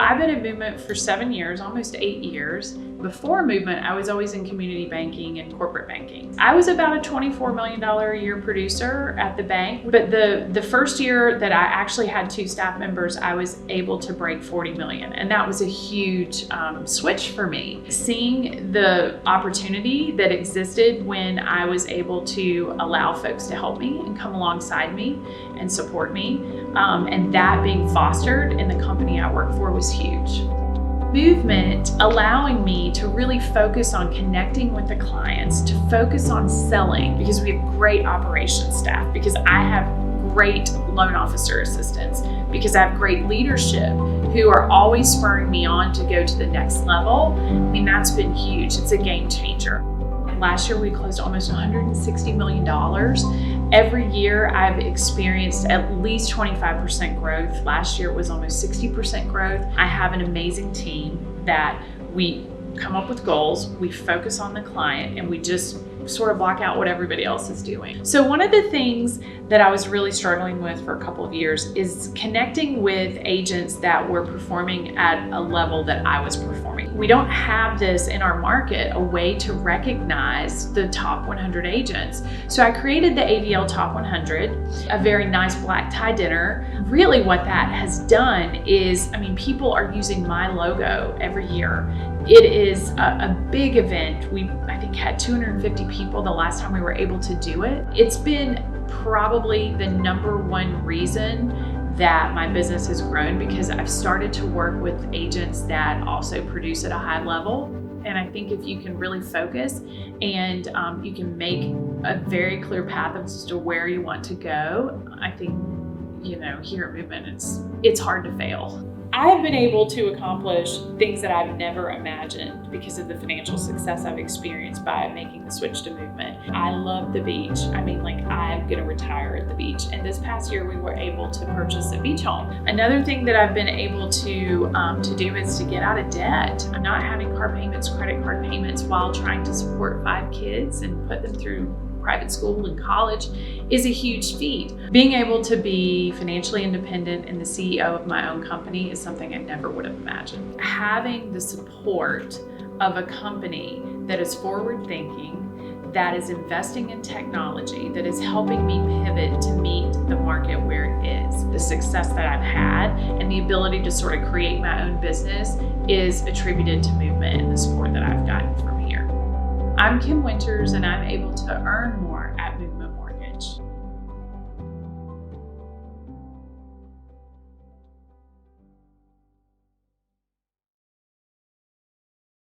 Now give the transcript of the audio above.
I've been at Movement for 7 years, almost 8 years. Before Movement, I was always in community banking and corporate banking. I was about a $24 million a year producer at the bank, but the first year that I actually had 2 staff members, I was able to break 40 million. And that was a huge switch for me. Seeing the opportunity that existed when I was able to allow folks to help me and come alongside me and support me, and that being fostered in the company I work for was huge. Movement allowing me to really focus on connecting with the clients, to focus on selling, because we have great operations staff, because I have great loan officer assistants, because I have great leadership who are always spurring me on to go to the next level. I mean, that's been huge. It's a game changer. Last year, we closed almost $160 million. Every year, I've experienced at least 25% growth. Last year, it was almost 60% growth. I have an amazing team that we come up with goals, we focus on the client, and we just sort of block out what everybody else is doing. So one of the things that I was really struggling with for a couple of years is connecting with agents that were performing at a level that I was performing. We don't have this in our market, a way to recognize the top 100 agents. So I created the AVL Top 100, a very nice black tie dinner. Really what that has done is, I mean, people are using my logo every year. It is a big event. We, I think, had 250 people the last time we were able to do it. It's been probably the #1 reason that my business has grown, because I've started to work with agents that also produce at a high level. And I think if you can really focus and you can make a very clear path as to where you want to go, I think, you know, here at Movement, it's hard to fail. I have been able to accomplish things that I've never imagined because of the financial success I've experienced by making the switch to Movement. I love the beach. I mean, like, I'm gonna retire at the beach. And this past year, we were able to purchase a beach home. Another thing that I've been able to do is to get out of debt. I'm not having car payments, credit card payments, while trying to support 5 kids and put them through private school and college is a huge feat. Being able to be financially independent and the CEO of my own company is something I never would have imagined. Having the support of a company that is forward thinking, that is investing in technology, that is helping me pivot to meet the market where it is. The success that I've had and the ability to sort of create my own business is attributed to Movement and the support that I've gotten from here. I'm Kim Winters, and I'm able to earn more